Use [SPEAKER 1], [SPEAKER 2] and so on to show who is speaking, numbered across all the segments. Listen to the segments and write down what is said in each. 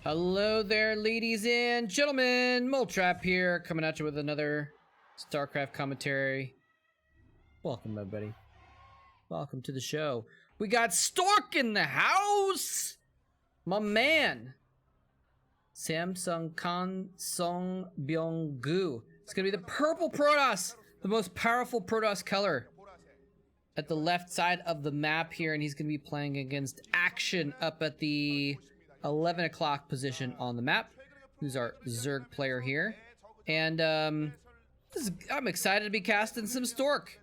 [SPEAKER 1] Hello there, ladies and gentlemen. Moletrap here, coming at you with another StarCraft commentary. Welcome, everybody. Welcome to the show. We got Stork in the house! My man! Samsung Kan Song Byung-gu. It's gonna be the purple Protoss, the most powerful Protoss color. At the left side of the map here, and he's gonna be playing against Action up at the 11 o'clock position on the map. Who's our Zerg player here. And I'm excited to be casting some Stork.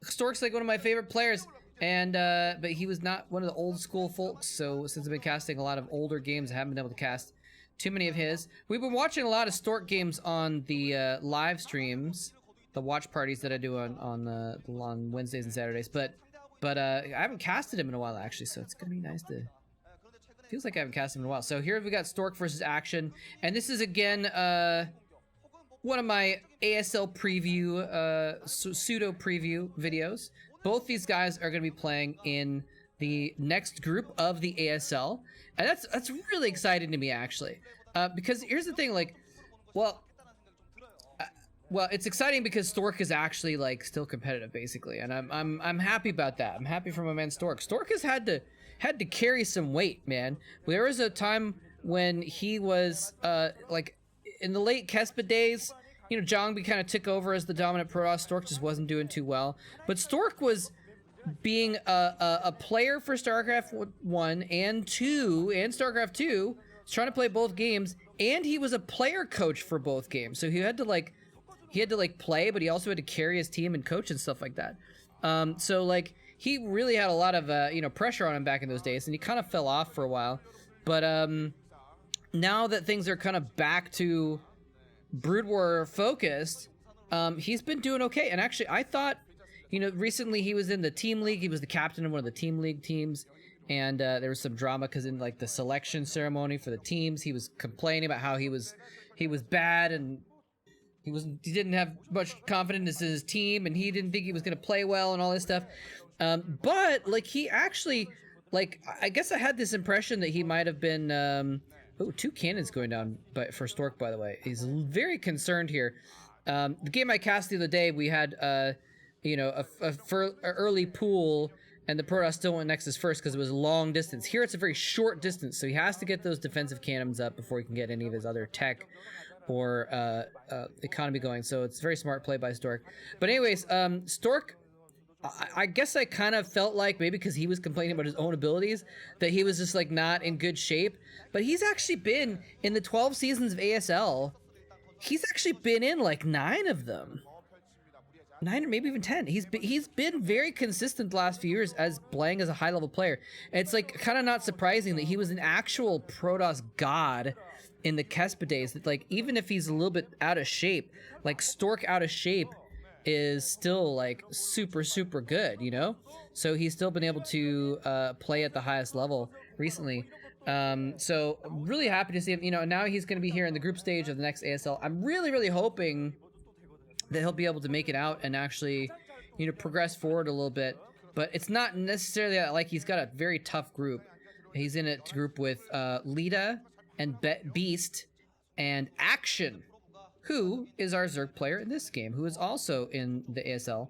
[SPEAKER 1] Stork's like one of my favorite players. And but he was not one of the old school folks, so since I've been casting a lot of older games, I haven't been able to cast too many of his. We've been watching a lot of Stork games on the live streams, the watch parties that I do on Wednesdays and Saturdays, but I haven't casted him in a while actually, so it's gonna be nice to... Feels like I haven't cast him in a while. So here we got Stork versus Action, and this is again one of my ASL preview, pseudo preview videos. Both these guys are going to be playing in the next group of the ASL, and that's really exciting to me actually, because here's the thing, like, well, it's exciting because Stork is actually like still competitive basically, and I'm happy about that. I'm happy for my man Stork. Stork has had to carry some weight, man. There was a time when he was like in the late Kespa days, you know, Jongbi kind of took over as the dominant Protoss. Stork just wasn't doing too well, but Stork was being a player for StarCraft 1 and 2 and StarCraft 2, trying to play both games, and he was a player coach for both games. So he had to like play, but he also had to carry his team and coach and stuff like that. So like he really had a lot of you know, pressure on him back in those days, and he kind of fell off for a while. But now that things are kind of back to Brood War focused, he's been doing okay. And actually, I thought, you know, recently he was in the team league. He was the captain of one of the team league teams, and there was some drama because in like the selection ceremony for the teams, he was complaining about how he was bad, and he didn't have much confidence in his team, and he didn't think he was going to play well and all this stuff. But like he actually, like, I guess I had this impression that he might have been, oh, 2 cannons going down for Stork, by the way. He's very concerned here. The game I cast the other day, we had, you know, a early pool, and the Protoss still went Nexus first because it was long distance. Here it's a very short distance, so he has to get those defensive cannons up before he can get any of his other tech or economy going. So it's a very smart play by Stork. But anyways, Stork, I guess I kind of felt like maybe because he was complaining about his own abilities that he was just like not in good shape. But he's actually been in the 12 seasons of ASL. He's actually been in like 9 of them. 9 or maybe even 10. He's been very consistent the last few years as playing as a high level player. And it's like kind of not surprising that he was an actual Protoss god in the Kespa days. That like even if he's a little bit out of shape, like Stork out of shape is still like super good, you know. So he's still been able to play at the highest level recently. So I'm really happy to see him, you know. Now he's going to be here in the group stage of the next ASL. I'm really hoping that he'll be able to make it out and actually, you know, progress forward a little bit. But it's not necessarily like he's got a very tough group. He's in a group with Lita and Beast and Action, who is our Zerg player in this game, who is also in the ASL.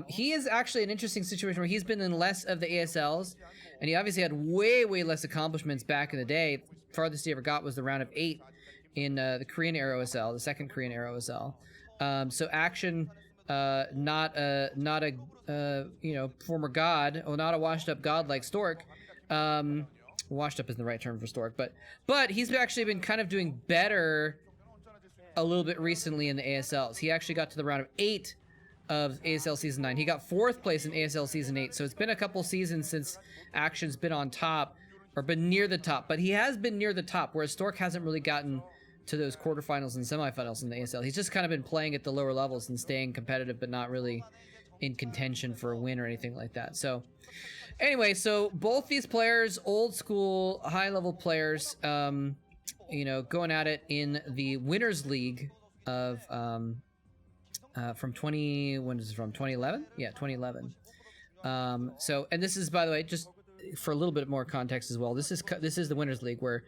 [SPEAKER 1] He is actually an interesting situation where he's been in less of the ASLs, and he obviously had way less accomplishments back in the day. Farthest he ever got was the round of 8 in the Korean Air OSL, the second Korean Air OSL. So Action, not a you know, former god, or not a washed up god like Stork. Washed up isn't the right term for Stork, but he's actually been kind of doing better a little bit recently in the ASLs. He actually got to the round of 8 of ASL Season 9. He got 4th place in ASL Season 8, so it's been a couple seasons since Action's been on top, or been near the top, but he has been near the top, whereas Stork hasn't really gotten to those quarterfinals and semifinals in the ASL. He's just kind of been playing at the lower levels and staying competitive, but not really in contention for a win or anything like that. So anyway, so both these players, old school, high-level players, you know, going at it in the Winners League of from 2011? Yeah, 2011. So, and this is, by the way, just for a little bit more context as well, this is the Winners League, where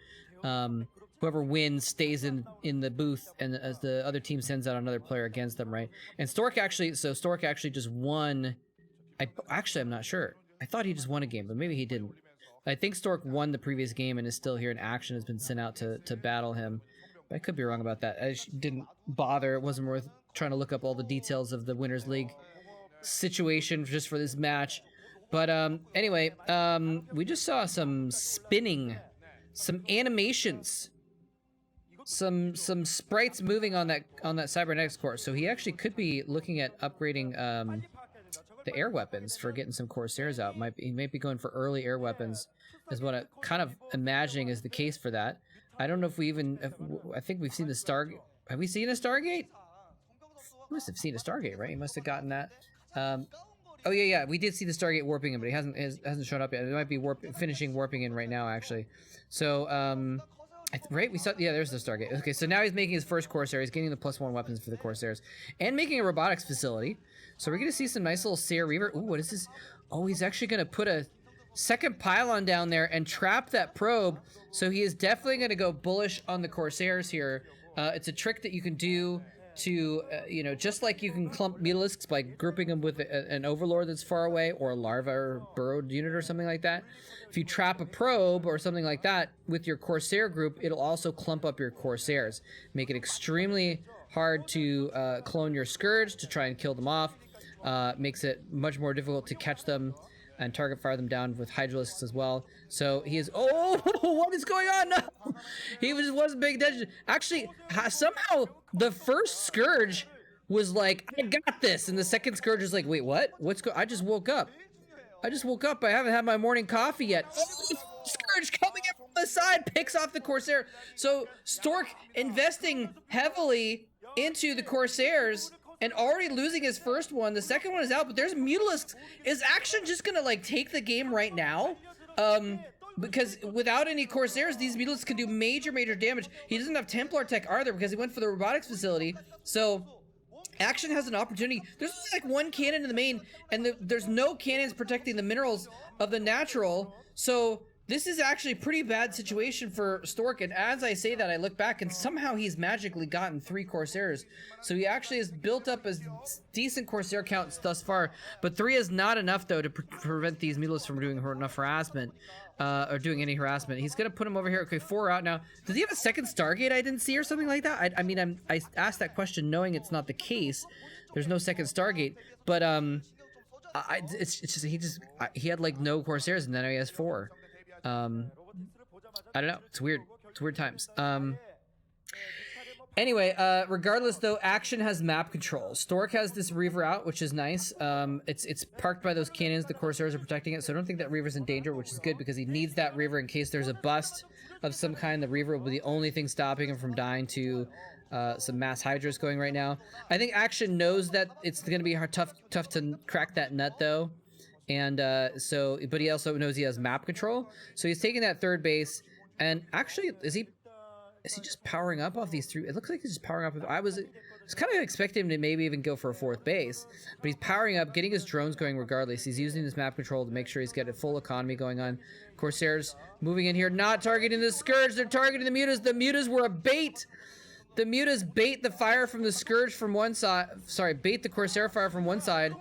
[SPEAKER 1] Whoever wins stays in the booth, and as the other team sends out another player against them, right? And Stork actually just won. I'm not sure. I thought he just won a game, but maybe he didn't. I think Stork won the previous game and is still here, and Action has been sent out to battle him. But I could be wrong about that. I just didn't bother. It wasn't worth trying to look up all the details of the Winners League situation just for this match. But anyway, we just saw some spinning, some animations, some sprites moving on that cybernetics core. So he actually could be looking at upgrading the air weapons for getting some Corsairs out. He might be going for early air weapons, is what I'm kind of imagining is the case for that. I don't know if we even. I think we've seen the Stargate. Have we seen a Stargate? We must have seen a Stargate, right? He must have gotten that. Oh yeah, we did see the Stargate warping in, but he hasn't shown up yet. It might be finishing warping in right now, actually. So, right? We saw, yeah, there's the Stargate. Okay, so now he's making his first Corsair. He's getting the +1 weapons for the Corsairs, and making a robotics facility. So we're gonna see some nice little Seer Reaver. Ooh, what is this? Oh, he's actually gonna put a second pylon down there and trap that probe. So he is definitely gonna go bullish on the Corsairs here. It's a trick that you can do to, just like you can clump Mutalisks by grouping them with an Overlord that's far away, or a Larva or Burrowed unit or something like that. If you trap a probe or something like that with your Corsair group, it'll also clump up your Corsairs. Make it extremely hard to clone your Scourge to try and kill them off. Makes it much more difficult to catch them and target fire them down with Hydralisks as well. So he is, oh, what is going on? No, he wasn't paying attention. Actually, somehow the first Scourge was like, I got this. And the second Scourge is like, wait, what? I just woke up. I haven't had my morning coffee yet. Oh, Scourge coming in from the side, picks off the Corsair. So Stork investing heavily into the Corsairs and already losing his first one. The second one is out, but there's Mutalisks. Is Action just gonna like take the game right now? Because without any Corsairs, these Mutalisks can do major damage. He doesn't have Templar tech either because he went for the robotics facility. So Action has an opportunity. There's only like one cannon in the main, and there's no cannons protecting the minerals of the natural. So this is actually a pretty bad situation for Stork, and as I say that, I look back, and somehow he's magically gotten 3 Corsairs. So he actually has built up a decent Corsair count thus far, but 3 is not enough, though, to prevent these Mutalisks from doing enough harassment, or doing any harassment. He's going to put him over here. Okay, 4 out now. Does he have a second Stargate I didn't see or something like that? I asked that question knowing it's not the case. There's no second Stargate, but it's just he had like no Corsairs, and then he has 4. I don't know. It's weird. It's weird times. Anyway, regardless though, Action has map control. Stork has this Reaver out, which is nice. It's parked by those cannons. The Corsairs are protecting it, so I don't think that Reaver's in danger, which is good because he needs that Reaver in case there's a bust of some kind. The Reaver will be the only thing stopping him from dying to some mass Hydras going right now. I think Action knows that it's going to be tough to crack that nut though. And but he also knows he has map control, so he's taking that third base. And actually, is he just powering up off these 3? It looks like he's just powering up. I was kind of expecting him to maybe even go for a 4th base, but he's powering up, getting his drones going regardless. He's using his map control to make sure he's got a full economy going on. Corsairs moving in here, not targeting the Scourge. They're targeting the Mutas. The Mutas were a bait. The Mutas bait the fire from the Scourge from one side. Sorry, bait the Corsair fire from one side.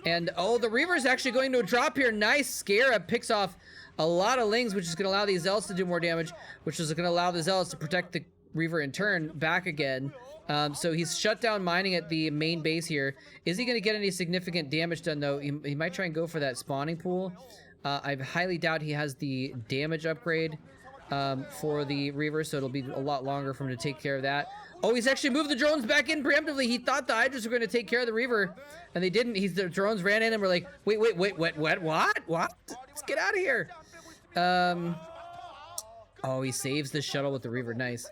[SPEAKER 1] And, oh, the Reaver's actually going to drop here. Nice. Scarab picks off a lot of Lings, which is going to allow these Zealots to do more damage, which is going to allow the Zealots to protect the Reaver in turn back again. So he's shut down mining at the main base here. Is he going to get any significant damage done, though? He might try and go for that spawning pool. I highly doubt he has the damage upgrade for the Reaver, so it'll be a lot longer for him to take care of that. Oh, he's actually moved the drones back in preemptively. He thought the Hydras were going to take care of the Reaver, and they didn't. The drones ran in and were like, wait, what? Let's get out of here. Oh, he saves the shuttle with the Reaver. Nice.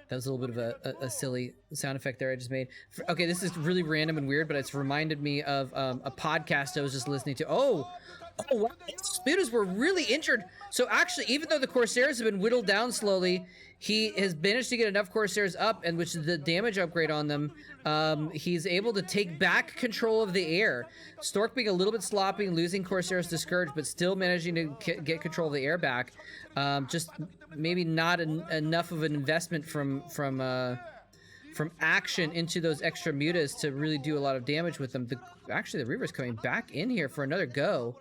[SPEAKER 1] That was a little bit of a silly sound effect there I just made. Okay, this is really random and weird, but it's reminded me of a podcast I was just listening to. Oh, Oh, wow. These mutas were really injured. So actually, even though the Corsairs have been whittled down slowly, he has managed to get enough Corsairs up, and which is the damage upgrade on them. He's able to take back control of the air. Stork being a little bit sloppy and losing Corsairs to Scourge, but still managing to get control of the air back. Just maybe not enough of an investment from action into those extra mutas to really do a lot of damage with them. Actually, the Reaver's coming back in here for another go.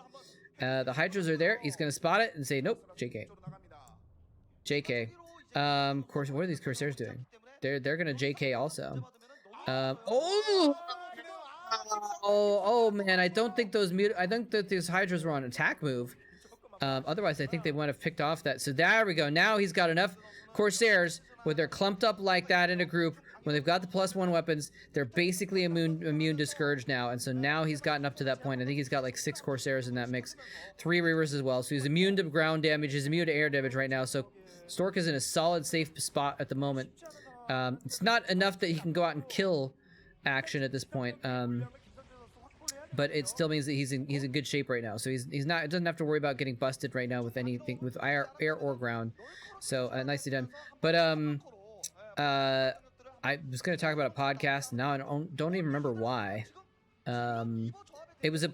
[SPEAKER 1] The Hydras are there. He's going to spot it and say, nope, JK. JK. Of course, what are these Corsairs doing? They're going to JK also. Oh, man, I don't think I think that these Hydras were on attack move. Otherwise, I think they would have picked off that. So there we go. Now he's got enough Corsairs where they're clumped up like that in a group. When they've got the +1 weapons, they're basically immune to Scourge now. And so now he's gotten up to that point. I think he's got like 6 Corsairs in that mix. 3 Reavers as well. So he's immune to ground damage. He's immune to air damage right now. So Stork is in a solid, safe spot at the moment. It's not enough that he can go out and kill action at this point. But it still means that he's in good shape right now. So he's not, doesn't have to worry about getting busted right now with anything, with air or ground. So nicely done. But I was going to talk about a podcast, and now I don't even remember why. It was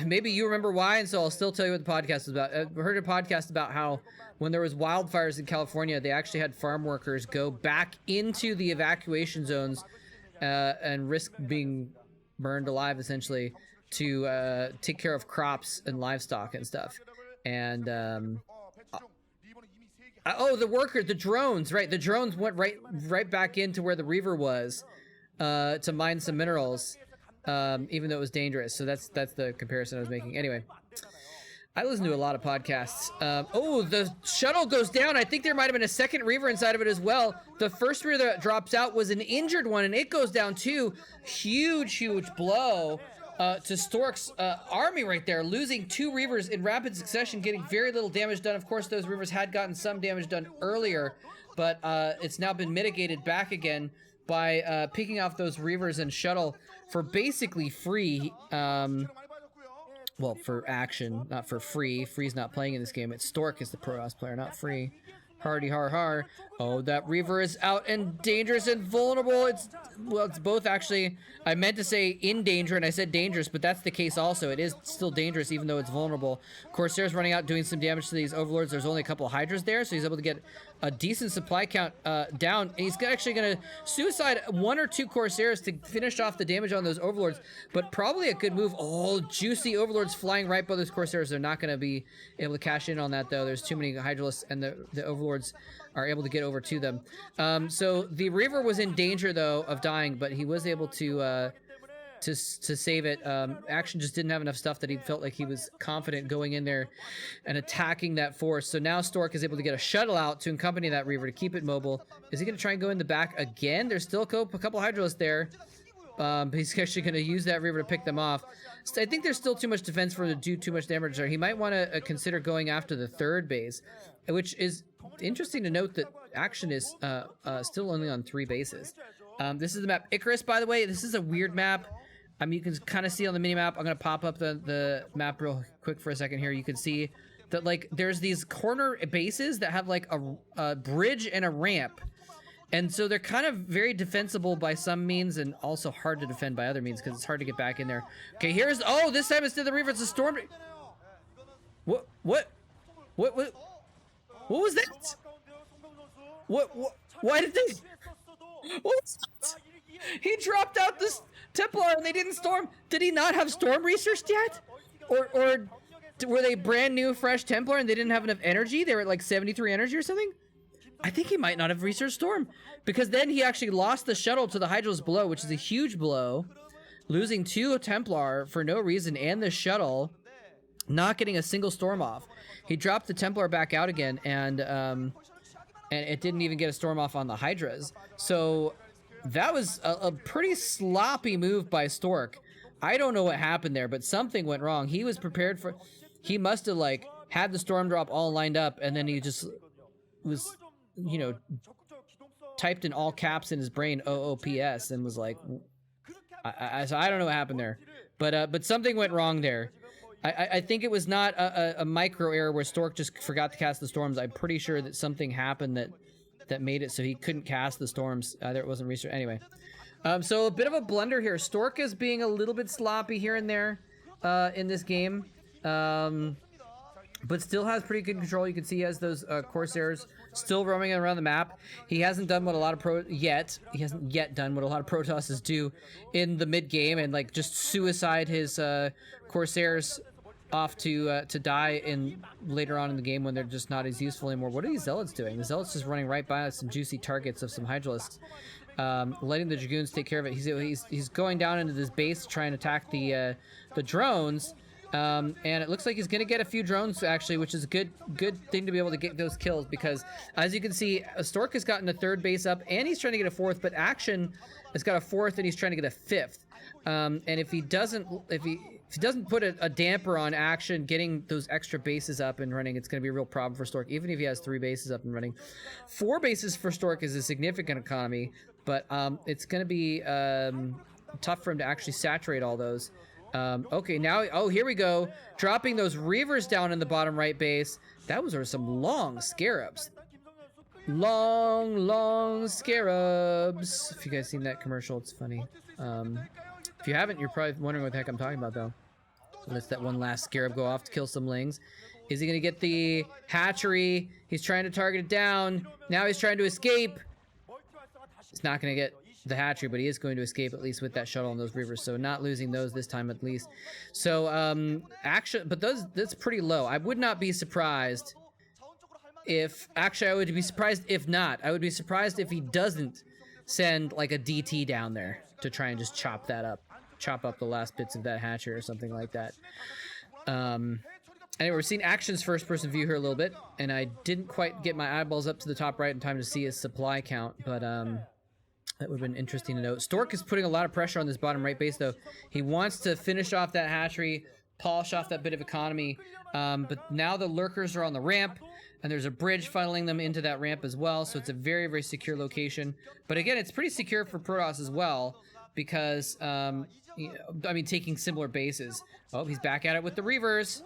[SPEAKER 1] maybe you remember why, and so I'll still tell you what the podcast was about. I heard a podcast about how when there was wildfires in California, they actually had farm workers go back into the evacuation zones and risk being burned alive, essentially, to take care of crops and livestock and stuff. And oh, the workers, the drones, right? The drones went right back into where the Reaver was to mine some minerals, even though it was dangerous. So that's the comparison I was making. Anyway, I listen to a lot of podcasts. Oh, the shuttle goes down. I think there might have been a second Reaver inside of it as well. The first Reaver that drops out was an injured one, and it goes down too. Huge blow to Stork's army right there, losing 2 Reavers in rapid succession, getting very little damage done. Of course, those Reavers had gotten some damage done earlier, but it's now been mitigated back again by picking off those Reavers and shuttle for basically free. Well, for action, not for free. Free's not playing in this game. It's Stork is the Pro-House player, not Free. Hardy har har. Oh, that Reaver is out and dangerous and vulnerable. It's both actually. I meant to say in danger and I said dangerous, but that's the case also. It is still dangerous even though it's vulnerable. Corsair's running out doing some damage to these overlords. There's only a couple of Hydras there, so he's able to get a decent supply count down. And he's actually going to suicide 1 or 2 Corsairs to finish off the damage on those overlords, but probably a good move. Oh, juicy overlords flying right by those Corsairs. They're not going to be able to cash in on that though. There's too many Hydralisks, and the overlords are able to get over to them. So the Reaver was in danger though of dying, but he was able to save it. Action just didn't have enough stuff that he felt like he was confident going in there and attacking that force. So now Stork is able to get a shuttle out to accompany that Reaver to keep it mobile. Is he going to try and go in the back again? There's still a couple Hydralisks there. But he's actually going to use that Reaver to pick them off. So I think there's still too much defense for him to do too much damage there. He might want to consider going after the 3rd base, which is interesting to note that Action is still only on 3 bases. This is the map Icarus, by the way. This is a weird map. You can kind of see on the mini-map. I'm going to pop up the map real quick for a second here. You can see that, like, there's these corner bases that have, like, a bridge and a ramp. And so they're kind of very defensible by some means and also hard to defend by other means because it's hard to get back in there. Okay, here's... Oh, this time instead of the Reaver, it's a Storm... What was that? Why did they... What was that? He dropped out this Templar and they didn't storm. Did he not have storm researched yet? Or were they brand new fresh Templar and they didn't have enough energy? They were at like 73 energy or something? I think he might not have researched storm, because then he actually lost the shuttle to the Hydrals below, which is a huge blow, losing 2 Templar for no reason, and the shuttle not getting a single storm off. He dropped the Templar back out again, and it didn't even get a storm off on the Hydras. So that was a pretty sloppy move by Stork. I don't know what happened there, but something went wrong. He was prepared for... He must have, like, had the storm drop all lined up, and then he just was, you know, typed in all caps in his brain OOPS and was like... So I don't know what happened there. But something went wrong there. I think it was not a micro error where Stork just forgot to cast the storms. I'm pretty sure that something happened that made it so he couldn't cast the storms. Either it wasn't research. Anyway, so a bit of a blunder here. Stork is being a little bit sloppy here and there in this game, but still has pretty good control. You can see he has those Corsairs still roaming around the map. He hasn't done what a lot of He hasn't yet done what a lot of Protosses do in the mid game and like just suicide his Corsairs off to die in later on in the game when they're just not as useful anymore. What are these Zealots doing? The Zealots just running right by some juicy targets of some Hydralisks, letting the Dragoons take care of it. He's going down into this base to try and attack the drones. And it looks like he's gonna get a few drones actually, which is a good thing to be able to get those kills, because as you can see, Stork has gotten a third base up and he's trying to get a fourth, but Action has got a fourth and he's trying to get a fifth. And if he doesn't put a damper on Action getting those extra bases up and running, it's going to be a real problem for Stork, even if he has 3 bases up and running. 4 bases for Stork is a significant economy, but it's going to be tough for him to actually saturate all those. Okay, now, oh, here we go. Dropping those Reavers down in the bottom right base. That was some long Scarabs. Long Scarabs. If you guys seen that commercial, it's funny. If you haven't, you're probably wondering what the heck I'm talking about, though. Let's that one last Scarab go off to kill some Lings. Is he going to get the hatchery? He's trying to target it down. Now he's trying to escape. He's not going to get the hatchery, but he is going to escape at least with that shuttle and those Reavers, so not losing those this time at least. So Action, but that's pretty low. I would not be surprised if, actually I would be surprised if not. I would be surprised if he doesn't send like a DT down there to try and just chop up the last bits of that hatchery or something like that. Anyway, we're seeing Action's first person view here a little bit, and I didn't quite get my eyeballs up to the top right in time to see his supply count, but that would have been interesting to note. Stork is putting a lot of pressure on this bottom right base, though. He wants to finish off that hatchery, polish off that bit of economy, but now the lurkers are on the ramp, and there's a bridge funneling them into that ramp as well, so it's a very, very secure location. But again, it's pretty secure for Protoss as well, because, I mean, taking similar bases. Oh, he's back at it with the Reavers,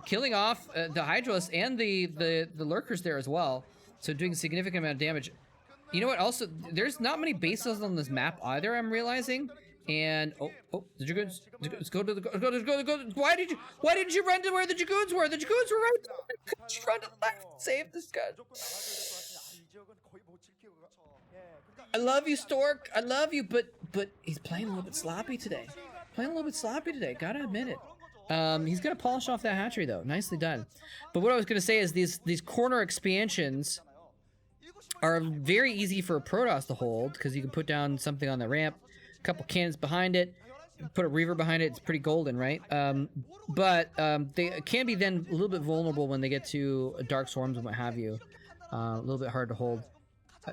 [SPEAKER 1] killing off the Hydralisks and the lurkers there as well, so doing a significant amount of damage. You know what? Also, there's not many bases on this map either, I'm realizing. And oh, the Dragoons. Go. Why did you run to where the Dragoons were? The Dragoons were right there. Just run to the left. Save this guy. I love you, Stork. I love you, but he's playing a little bit sloppy today. Gotta admit it. He's gonna polish off that hatchery though. Nicely done. But what I was gonna say is these corner expansions are very easy for a Protoss to hold, because you can put down something on the ramp, a couple cannons behind it, put a Reaver behind it. It's pretty golden, right? But they can be then a little bit vulnerable when they get to Dark Swarms and what have you. A little bit hard to hold.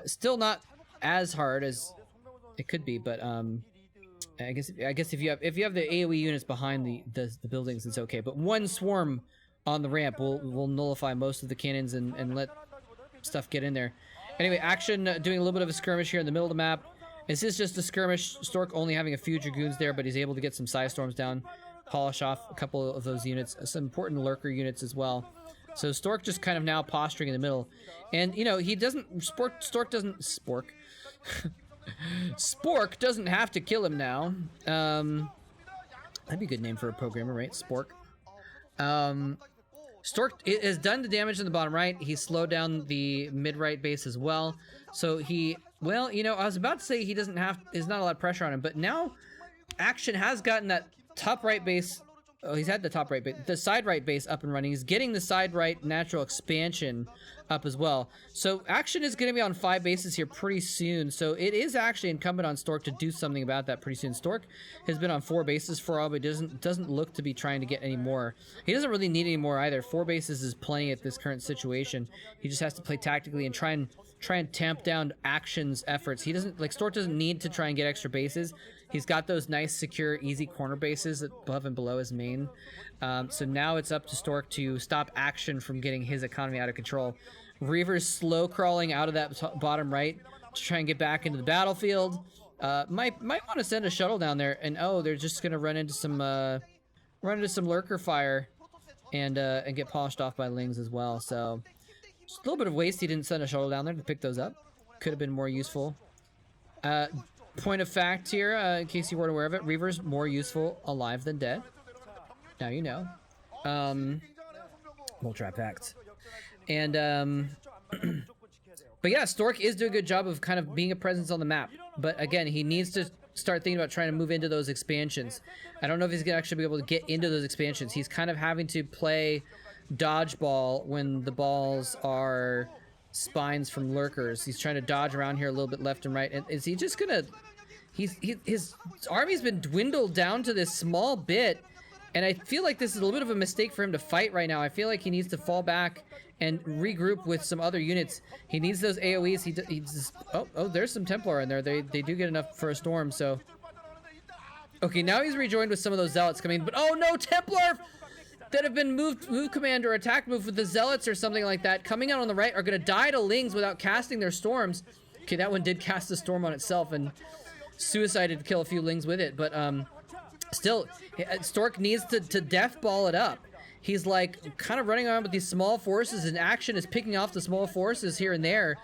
[SPEAKER 1] Still not as hard as it could be, but I guess if you have the AoE units behind the buildings, it's okay. But one swarm on the ramp will nullify most of the cannons and let stuff get in there. Anyway, Action doing a little bit of a skirmish here in the middle of the map. This is just a skirmish. Stork only having a few Dragoons there, but he's able to get some Psy Storms down, polish off a couple of those units, some important Lurker units as well. So Stork just kind of now posturing in the middle. And, you know, he doesn't... Stork doesn't... Spork. Spork doesn't have to kill him now. That'd be a good name for a programmer, right? Spork. Stork has done the damage in the bottom right. He slowed down the mid-right base as well. So he... Well, you know, I was about to say there's not a lot of pressure on him, but now Action has gotten that top right base... Oh, he's had the top right base, the side right base up and running. He's getting the side right natural expansion up as well. So Action is going to be on 5 bases here pretty soon. So it is actually incumbent on Stork to do something about that pretty soon. Stork has been on 4 bases for all, but doesn't look to be trying to get any more. He doesn't really need any more either. 4 bases is plenty at this current situation. He just has to play tactically and try and tamp down Action's efforts. He doesn't, like, Stork doesn't need to try and get extra bases. He's got those nice, secure, easy corner bases above and below his main. So now it's up to Stork to stop Action from getting his economy out of control. Reaver's slow crawling out of that bottom right to try and get back into the battlefield. Might want to send a shuttle down there, and oh, they're just going to run into some... run into some lurker fire and get polished off by Lings as well. So just a little bit of waste. He didn't send a shuttle down there to pick those up. Could have been more useful. Point of fact here, in case you weren't aware of it, Reaver's more useful alive than dead. Now you know. Mole-trap facts. And but yeah, Stork is doing a good job of kind of being a presence on the map. But again, he needs to start thinking about trying to move into those expansions. I don't know if he's gonna actually be able to get into those expansions. He's kind of having to play dodgeball when the balls are spines from lurkers. He's trying to dodge around here a little bit left and right. And is he just gonna... his army's been dwindled down to this small bit. And I feel like this is a little bit of a mistake for him to fight right now. I feel like he needs to fall back and regroup with some other units. He needs those AoEs. He just... Oh, there's some Templar in there. They do get enough for a storm, so... Okay, now he's rejoined with some of those Zealots coming in. But oh no, Templar that have been move command or attack move with the Zealots or something like that coming out on the right are going to die to Lings without casting their storms. Okay, that one did cast a storm on itself and suicided to kill a few Lings with it, but still, Stork needs to death ball it up. He's like kind of running around with these small forces, and Action is picking off the small forces here and there.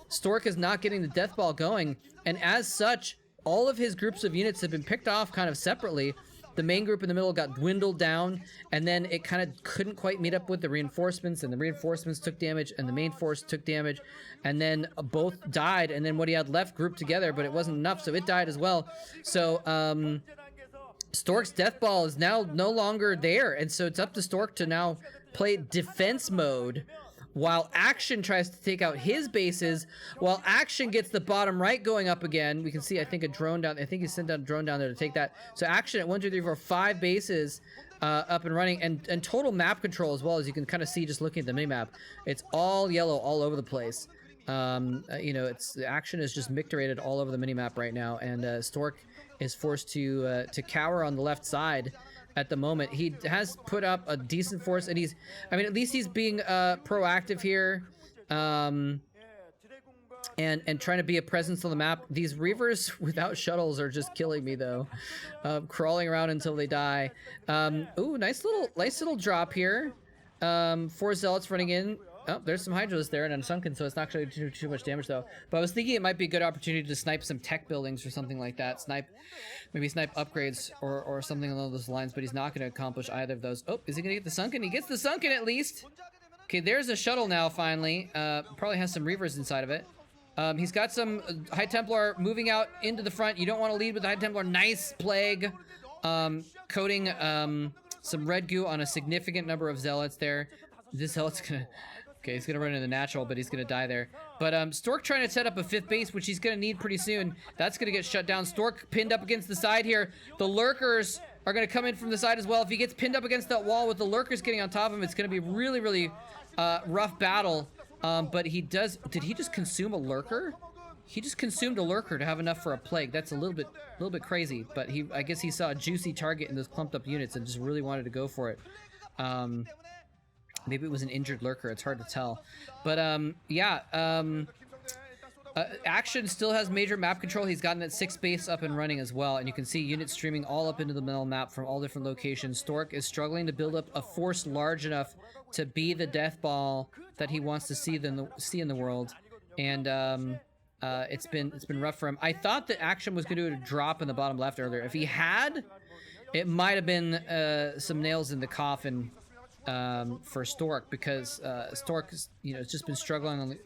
[SPEAKER 1] Stork is not getting the death ball going, and as such, all of his groups of units have been picked off kind of separately. The main group in the middle got dwindled down, and then it kind of couldn't quite meet up with the reinforcements, and the reinforcements took damage, and the main force took damage, and then both died, and then what he had left grouped together, but it wasn't enough, so it died as well. So, Stork's death ball is now no longer there, and so it's up to Stork to now play defense mode while Action tries to take out his bases, while Action gets the bottom right going up again. We can see, I think, a drone down. I think he sent down a drone down there to take that. So Action at 1, 2, 3, 4, 5 bases up and running, and total map control as well, as you can kind of see just looking at the mini-map. It's all yellow all over the place. You know, Action is just micturated all over the mini-map right now, and Stork is forced to cower on the left side at the moment. He has put up a decent force, and he's, I mean, at least he's being proactive here, and trying to be a presence on the map. These Reavers without shuttles are just killing me though, crawling around until they die. Ooh, nice little drop here. 4 Zealots running in. Oh, there's some Hydras there and Unsunken, so it's not actually too much damage though. But I was thinking it might be a good opportunity to snipe some tech buildings or something like that. Maybe snipe upgrades or something along those lines, but he's not going to accomplish either of those. Oh, is he going to get the Sunken? He gets the Sunken at least. Okay, there's a shuttle now finally. Probably has some Reavers inside of it. He's got some High Templar moving out into the front. You don't want to lead with the High Templar. Nice Plague. Coating some red goo on a significant number of Zealots there. This Zealot's going to... Okay, he's gonna run into the natural, but he's gonna die there. But Stork trying to set up a 5th base, which he's gonna need pretty soon. That's gonna get shut down. Stork pinned up against the side here. The Lurkers are gonna come in from the side as well. If he gets pinned up against that wall with the Lurkers getting on top of him, it's gonna be really, really rough battle. But he does... Did he just consume a Lurker? He just consumed a Lurker to have enough for a Plague. That's a little bit crazy. But I guess he saw a juicy target in those clumped up units and just really wanted to go for it. Maybe it was an injured Lurker. It's hard to tell. But, yeah. Action still has major map control. He's gotten that 6th base up and running as well. And you can see units streaming all up into the middle map from all different locations. Stork is struggling to build up a force large enough to be the death ball that he wants to see in the world. And it's been rough for him. I thought that Action was going to do a drop in the bottom left earlier. If he had, it might have been some nails in the coffin for Stork, because Stork, you know, has just been struggling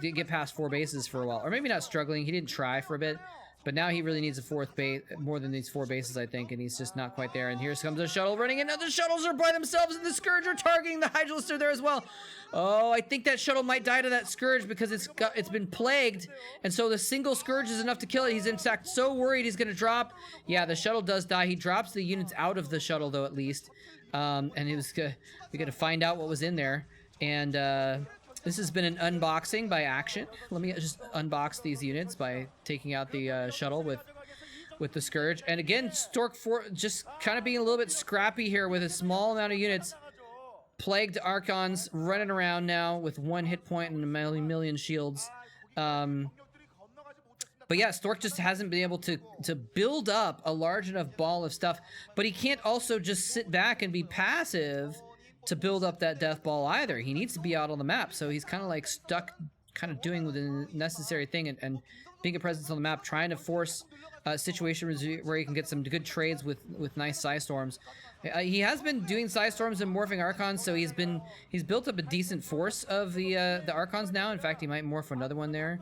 [SPEAKER 1] to get past 4 bases for a while, or maybe not struggling. He didn't try for a bit, but now he really needs a 4th base, more than these 4 bases, I think, and he's just not quite there. And here comes a shuttle running in. Now the shuttles are by themselves, and the Scourge are targeting the Hydralists are there as well. Oh, I think that shuttle might die to that Scourge because it's been plagued, and so the single Scourge is enough to kill it. He's in fact so worried he's gonna drop. Yeah, the shuttle does die. He drops the units out of the shuttle though, at least. And we got to find out what was in there. And this has been an unboxing by Action. Let me just unbox these units by taking out the shuttle with the Scourge. And again, Stork just kind of being a little bit scrappy here with a small amount of units. Plagued Archons running around now with 1 hit point and a million shields. But But yeah, Stork just hasn't been able to build up a large enough ball of stuff. But he can't also just sit back and be passive to build up that death ball either. He needs to be out on the map. So he's kind of like stuck, kind of doing the necessary thing and being a presence on the map, trying to force a situation where he can get some good trades with nice Psystorms. He has been doing Psystorms and morphing Archons, so he's built up a decent force of the Archons now. In fact, he might morph another one there.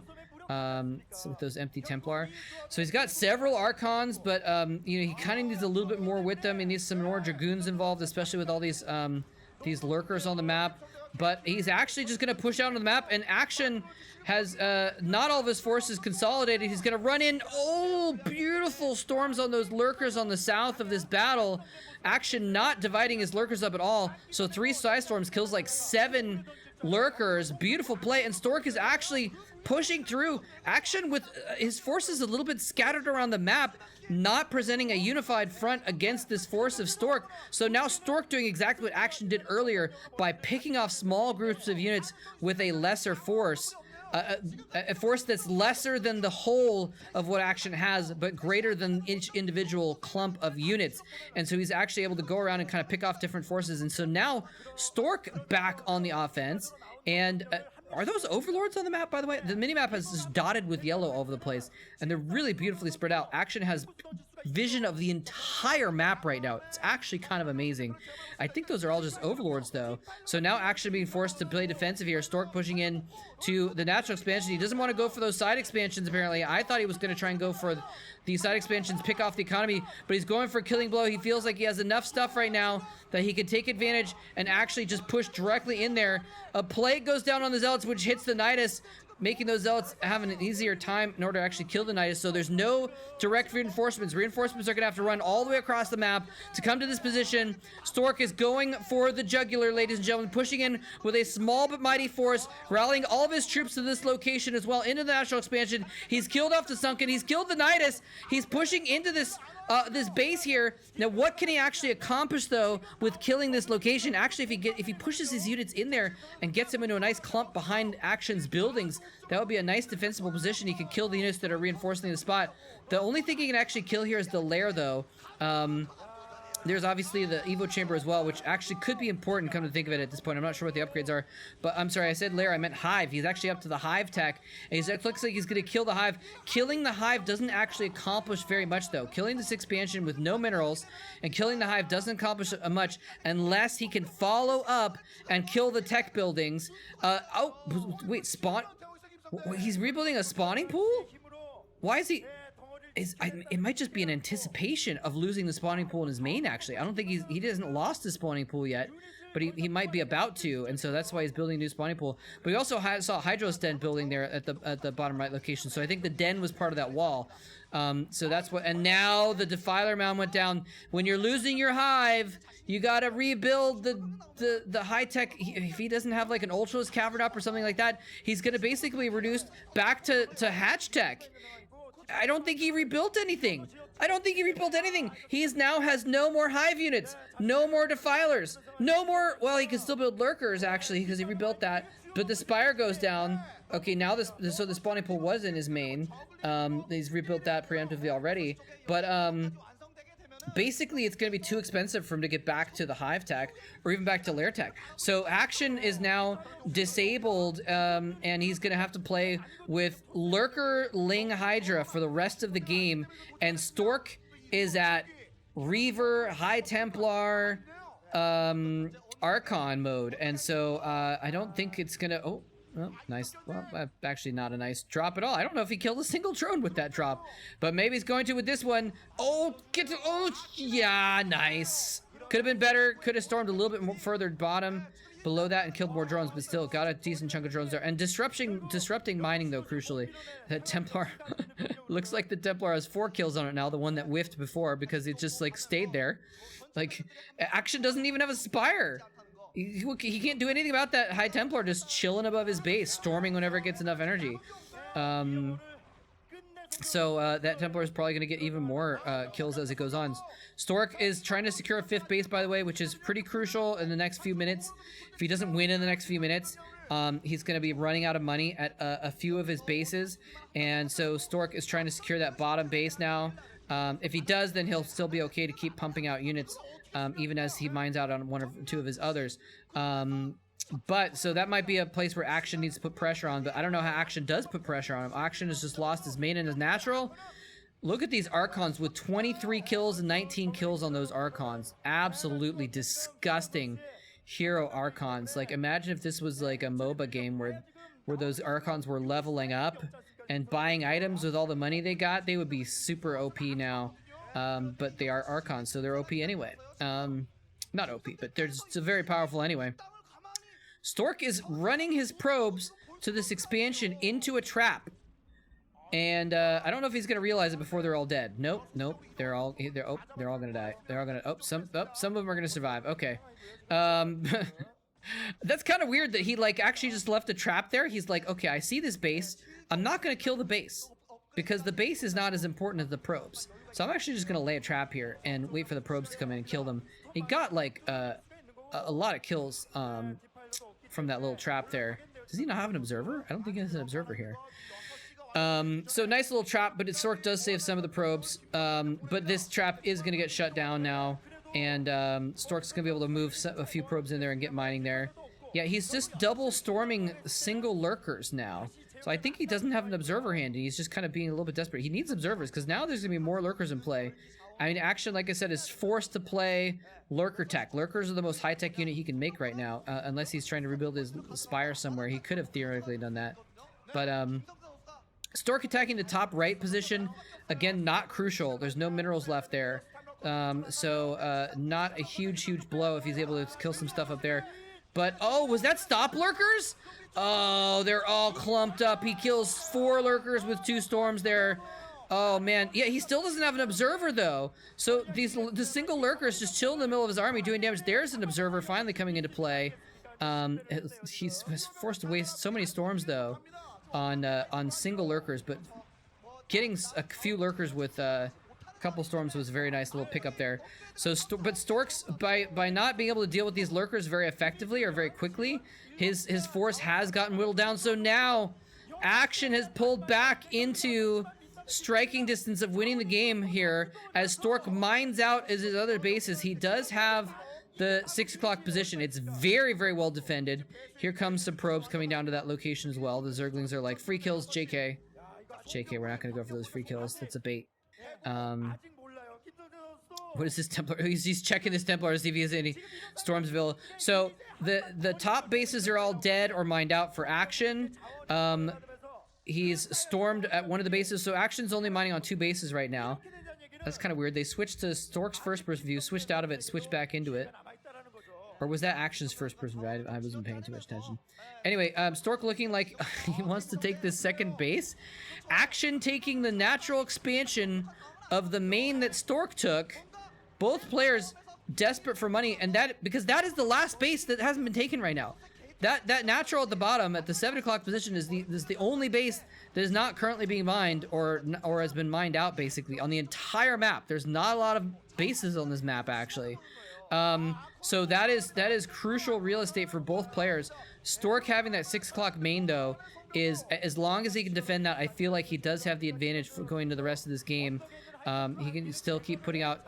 [SPEAKER 1] So with those empty Templar. So he's got several Archons, but you know, he kind of needs a little bit more with them. He needs some more Dragoons involved, especially with all these lurkers on the map. But he's actually just going to push out on the map, and Action has not all of his forces consolidated. He's going to run in. Oh, beautiful storms on those lurkers on the south of this battle. Action not dividing his lurkers up at all. So 3 Psystorms kills like 7 lurkers. Beautiful play, and Stork is actually pushing through. Action with his forces a little bit scattered around the map, not presenting a unified front against this force of Stork. So now Stork doing exactly what Action did earlier by picking off small groups of units with a lesser force. A force that's lesser than the whole of what Action has, but greater than each individual clump of units. And so he's actually able to go around and kind of pick off different forces. And so now Stork back on the offense. And are those overlords on the map, by the way? The minimap is just dotted with yellow all over the place, and they're really beautifully spread out. Action has vision of the entire map right now. It's actually kind of amazing. I think those are all just overlords, though. So now Action being forced to play defensive here. Stork pushing in to the natural expansion. He doesn't want to go for those side expansions, apparently. I thought he was going to try and go for the side expansions, pick off the economy, but he's going for a killing blow. He feels like he has enough stuff right now that he can take advantage and actually just push directly in there. A plague goes down on the Zealots, which hits the Nidus, making those Zealots have an easier time in order to actually kill the Nidus. So there's no direct reinforcements. Reinforcements are going to have to run all the way across the map to come to this position. Stork is going for the jugular, ladies and gentlemen, pushing in with a small but mighty force, rallying all of his troops to this location as well, into the natural expansion. He's killed off the Sunken. He's killed the Nidus. He's pushing into this base here. Now, what can he actually accomplish, though, with killing this location? Actually, if he pushes his units in there and gets him into a nice clump behind Action's buildings, that would be a nice defensible position. He could kill the units that are reinforcing the spot. The only thing he can actually kill here is the lair, though. There's obviously the Evo Chamber as well, which actually could be important, come to think of it at this point. I'm not sure what the upgrades are, but I'm sorry, I said lair, I meant hive. He's actually up to the hive tech, and it looks like he's going to kill the hive. Killing the hive doesn't actually accomplish very much, though. Killing this expansion with no minerals and killing the hive doesn't accomplish much unless he can follow up and kill the tech buildings. Oh, wait, spawn? He's rebuilding a spawning pool? Why is he... it might just be an anticipation of losing the spawning pool in his main, actually. I don't think he hasn't lost his spawning pool yet, but he might be about to, and so that's why he's building a new spawning pool. But we also saw Hydro's den building there at the bottom right location, so I think the den was part of that wall. So that's what, and now the Defiler Mound went down. When you're losing your hive, you gotta rebuild the high-tech. If he doesn't have like an Ultra's Cavern up or something like that, he's gonna basically reduced back to hatch tech. I don't think he rebuilt anything. He now has no more hive units, no more defilers, no more. Well, he can still build lurkers, actually, because he rebuilt that. But the spire goes down. Okay, now so the spawning pool was in his main. He's rebuilt that preemptively already. But basically, it's going to be too expensive for him to get back to the hive tech or even back to lair tech. So Action is now disabled, and he's going to have to play with Lurker Ling Hydra for the rest of the game. And Stork is at Reaver, High Templar, Archon mode. And so I don't think it's going to... Oh, nice. Well, actually not a nice drop at all. I don't know if he killed a single drone with that drop, but maybe he's going to with this one. Oh, yeah, nice. Could have been better. Could have stormed a little bit more further bottom below that and killed more drones, but still got a decent chunk of drones there. And disrupting mining, though, crucially. That Templar looks like the Templar has 4 kills on it now, the one that whiffed before, because it just like stayed there. Like, Action doesn't even have a spire. He can't do anything about that High Templar just chilling above his base, storming whenever it gets enough energy. So that Templar is probably going to get even more kills as it goes on. Stork is trying to secure a 5th base, by the way, which is pretty crucial in the next few minutes. If he doesn't win in the next few minutes, he's going to be running out of money at a few of his bases, and so Stork is trying to secure that bottom base now. If he does, then he'll still be okay to keep pumping out units, even as he mines out on one or two of his others. But so that might be a place where Action needs to put pressure on, but I don't know how Action does put pressure on him. Action has just lost his main and his natural. Look at these Archons with 23 kills and 19 kills on those Archons. Absolutely disgusting hero Archons. Like, imagine if this was like a MOBA game where those Archons were leveling up and buying items with all the money they got. They would be super OP now. But they are Archons, so they're OP anyway. Not OP, but they're just very powerful anyway. Stork is running his probes to this expansion into a trap. And I don't know if he's gonna realize it before they're all dead. Nope. They're all gonna die. They're all gonna some of them are gonna survive. Okay. That's kind of weird that he like actually just left a trap there. He's like, okay, I see this base. I'm not gonna kill the base because the base is not as important as the probes. So I'm actually just gonna lay a trap here and wait for the probes to come in and kill them. He got like a lot of kills from that little trap there. Does he not have an observer? I don't think he has an observer here. So nice little trap, but Stork does save some of the probes. But this trap is going to get shut down now. And Stork's going to be able to move a few probes in there and get mining there. Yeah, he's just double storming single lurkers now. So I think he doesn't have an observer handy. He's just kind of being a little bit desperate. He needs observers because now there's going to be more lurkers in play. I mean, Action, like I said, is forced to play lurker tech. Lurkers are the most high-tech unit he can make right now, unless he's trying to rebuild his spire somewhere. He could have theoretically done that. But Stork attacking the top right position, again, not crucial. There's no minerals left there. So not a huge blow if he's able to kill some stuff up there. But, oh, was that stop lurkers? Oh, they're all clumped up. He kills 4 lurkers with 2 storms there. Oh, man. Yeah, he still doesn't have an observer, though. So the single lurkers just chill in the middle of his army doing damage. There's an observer finally coming into play. He's forced to waste so many storms, though, on single lurkers. But getting a few lurkers with a couple storms was a very nice little pickup there. So, but Stork's, by not being able to deal with these lurkers very effectively or very quickly, his force has gotten whittled down. So now Action has pulled back into striking distance of winning the game here as Stork mines out as his other bases. He does have the 6 o'clock position. It's very well defended. Here comes some probes coming down to that location as well. The Zerglings are like, free kills, JK, we're not gonna go for those free kills. That's a bait. What is this Templar? He's checking this Templar to see if he has any Stormsville. So the top bases are all dead or mined out for Action. He's stormed at one of the bases, so Action's only mining on 2 bases right now. That's kind of weird. They switched to Stork's first-person view, switched out of it, switched back into it. Or was that Action's first-person view? I wasn't paying too much attention. Anyway, Stork looking like he wants to take this second base. Action taking the natural expansion of the main that Stork took. Both players desperate for money, and that because that is the last base that hasn't been taken right now. That natural at the bottom at the 7 o'clock position is the only base that is not currently being mined or has been mined out basically on the entire map. There's not a lot of bases on this map actually. So that is crucial real estate for both players. Stork having that 6 o'clock main though is, as long as he can defend that, I feel like he does have the advantage for going to the rest of this game. He can still keep putting out.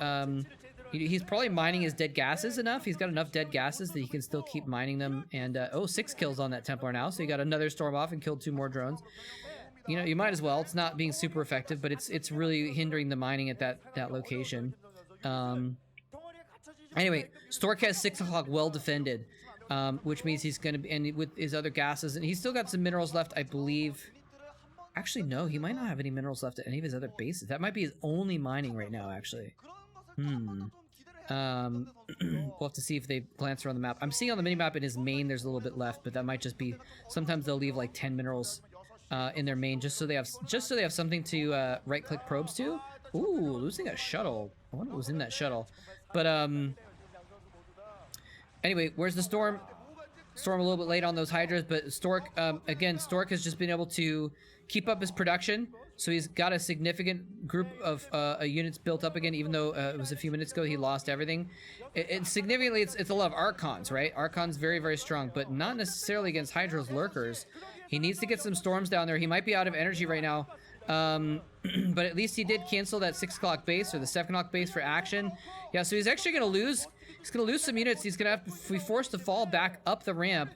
[SPEAKER 1] He's probably mining his dead gases enough. He's got enough dead gases that he can still keep mining them. And, 6 kills on that Templar now. So he got another storm off and killed 2 more drones. You know, you might as well. It's not being super effective, but it's really hindering the mining at that location. Anyway, Stork has 6 o'clock well defended, which means he's going to be, and with his other gases, and he's still got some minerals left, I believe. Actually, no, he might not have any minerals left at any of his other bases. That might be his only mining right now, actually. We'll have to see if they glance around the map. I'm seeing on the minimap in his main there's a little bit left, but that might just be, sometimes they'll leave like 10 minerals in their main just so they have something to right-click probes to. Ooh, losing a shuttle. I wonder what was in that shuttle. But anyway, where's the storm? Storm a little bit late on those Hydras, but Stork, again, Stork has just been able to keep up his production. So he's got a significant group of units built up again, even though it was a few minutes ago he lost everything. Significantly, it's a lot of Archons, right? Archon's very, very strong, but not necessarily against Hydra's Lurkers. He needs to get some Storms down there. He might be out of energy right now, but at least he did cancel that 6 o'clock base or the 7 o'clock base for action. Yeah, so he's actually going to lose. He's going to lose some units. He's going to have to be forced to fall back up the ramp.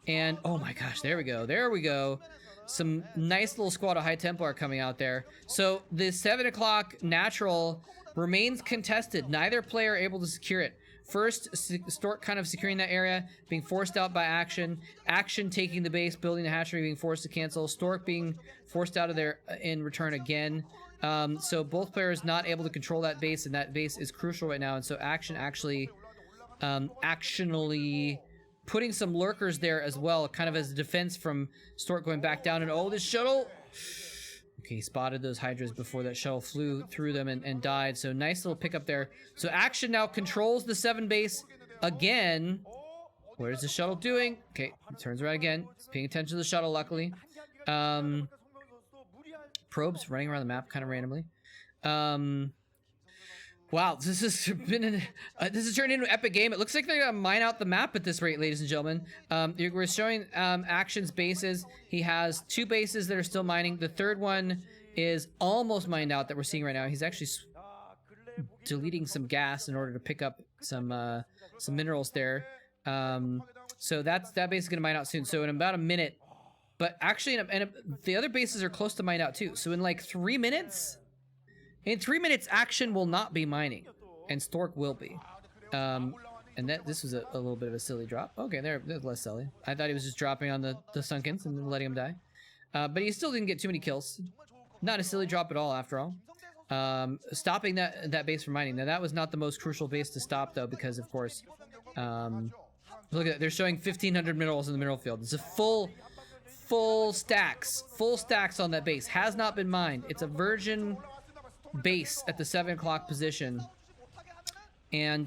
[SPEAKER 1] And, oh my gosh, there we go. There we go. Some nice little squad of High Templar coming out there. So the 7 o'clock natural remains contested. Neither player able to secure it. First, Stork kind of securing that area, being forced out by Action. Action taking the base, building the hatchery, being forced to cancel. Stork being forced out of there in return again. So both players not able to control that base, and that base is crucial right now. And so Action actually putting some lurkers there as well, kind of as a defense from Stork going back down. And oh, this shuttle! Okay, he spotted those Hydras before that shuttle flew through them and died. So nice little pickup there. So Action now controls the 7 base again. What is the shuttle doing? Okay, he turns around again. He's paying attention to the shuttle, luckily. Probes running around the map kind of randomly. Wow, this has been this has turned into an epic game. It looks like they're gonna mine out the map at this rate, ladies and gentlemen. We're showing Action's bases. He has 2 bases that are still mining. The third one is almost mined out that we're seeing right now. He's actually deleting some gas in order to pick up some minerals there. So that base is gonna mine out soon. So in about a minute, but actually, the other bases are close to mine out too. So in like 3 minutes. In 3 minutes, Action will not be mining, and Stork will be. And this was a little bit of a silly drop. Okay, there's less silly. I thought he was just dropping on the Sunkens and then letting him die. But he still didn't get too many kills. Not a silly drop at all, after all. Stopping that base from mining. Now, that was not the most crucial base to stop, though, because, of course, look at that. They're showing 1,500 minerals in the mineral field. It's a full stacks on that base. Has not been mined. It's a virgin base at the 7 o'clock position, and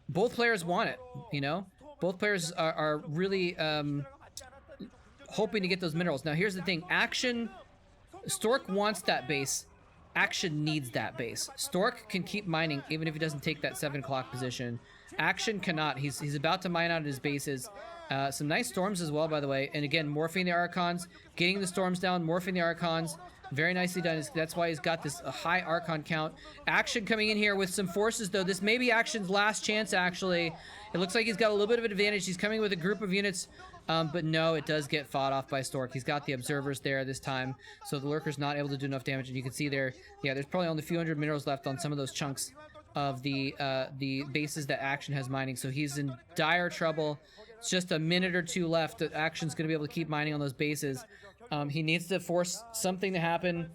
[SPEAKER 1] both players want it. You know, both players are really hoping to get those minerals. Now here's the thing: Stork wants that base. Action needs that base. Stork can keep mining even if he doesn't take that 7 o'clock position. Action cannot. He's about to mine out his bases. Some nice storms as well, by the way. And again, morphing the Archons, getting the storms down, morphing the Archons. Very nicely done. That's why he's got this high Archon count. Action coming in here with some forces, though. This may be Action's last chance, actually. It looks like he's got a little bit of an advantage. He's coming with a group of units, but no, it does get fought off by Stork. He's got the observers there this time, so the Lurker's not able to do enough damage. And you can see there, yeah, there's probably only a few hundred minerals left on some of those chunks of the bases that Action has mining. So he's in dire trouble. It's just a minute or 2 left. Action's going to be able to keep mining on those bases. He needs to force something to happen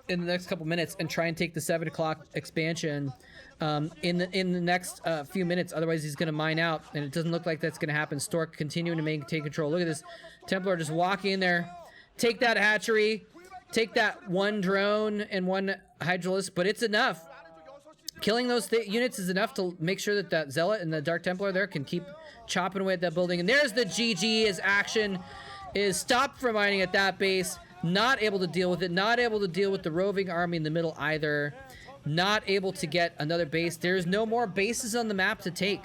[SPEAKER 1] in the next couple minutes and try and take the 7 o'clock expansion in the next few minutes. Otherwise, he's going to mine out, and it doesn't look like that's going to happen. Stork continuing to maintain control. Look at this Templar just walking in there. Take that hatchery. Take that 1 drone and 1 Hydralisk, but it's enough. Killing those units is enough to make sure that that Zealot and the Dark Templar there can keep chopping away at that building. And there's the GG as Action is stopped from mining at that base. Not able to deal with it. Not able to deal with the roving army in the middle either. Not able to get another base. There's no more bases on the map to take.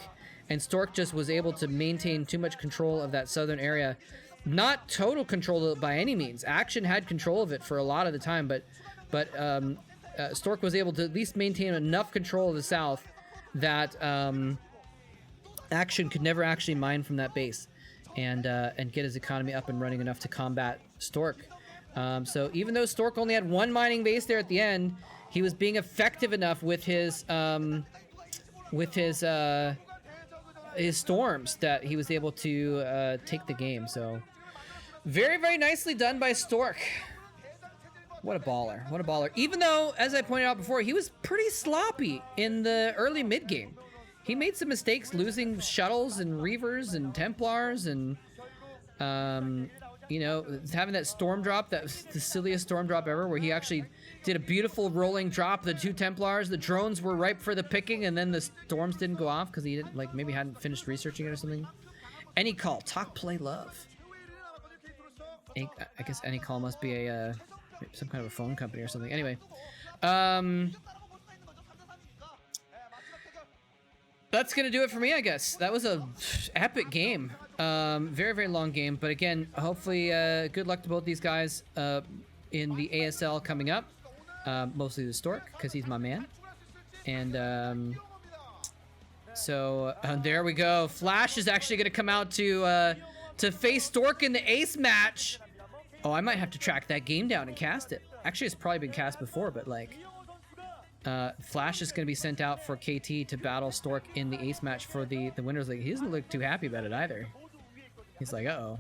[SPEAKER 1] And Stork just was able to maintain too much control of that southern area. Not total control of it by any means. Action had control of it for a lot of the time, but Stork was able to at least maintain enough control of the south that Action could never actually mine from that base and get his economy up and running enough to combat Stork. So even though Stork only had 1 mining base there at the end, he was being effective enough with his storms that he was able to take the game. So very, very nicely done by Stork. What a baller. What a baller. Even though, as I pointed out before, he was pretty sloppy in the early mid-game. He made some mistakes losing shuttles and reavers and templars and You know, having that storm drop, that was the silliest storm drop ever, where he actually did a beautiful rolling drop. The 2 Templars, the drones were ripe for the picking, and then the storms didn't go off because he didn't, like, maybe hadn't finished researching it or something. Any call, talk, play, love. I guess any call must be a some kind of a phone company or something. Anyway, that's gonna do it for me, I guess. That was a epic game. Very, very long game, but again, hopefully good luck to both these guys in the ASL coming up. Mostly the Stork, because he's my man. And so there we go. Flash is actually gonna come out to face Stork in the ace match. Oh, I might have to track that game down and cast it. Actually, it's probably been cast before, but like Flash is going to be sent out for KT to battle Stork in the ace match for the Winners League. He doesn't look too happy about it either. He's like, uh-oh.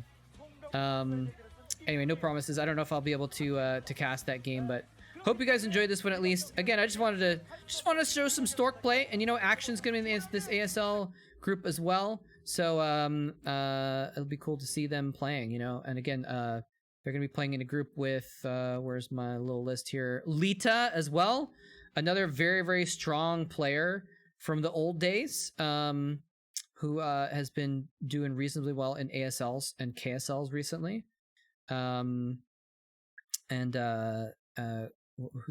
[SPEAKER 1] Anyway, no promises. I don't know if I'll be able to cast that game, but hope you guys enjoyed this one at least. Again, I just wanted to show some Stork play, and you know, Action's going to be in this ASL group as well. So it'll be cool to see them playing, you know. And again, they're going to be playing in a group with where's my little list here? Lita as well. Another very, very strong player from the old days, who has been doing reasonably well in ASLs and KSLs recently. And who's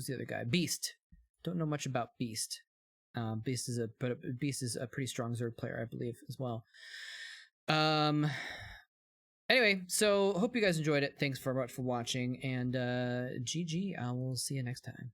[SPEAKER 1] the other guy? Beast. Don't know much about Beast. Beast is a pretty strong Zerg player, I believe, as well. Anyway, so hope you guys enjoyed it. Thanks very much for watching, and GG. I will see you next time.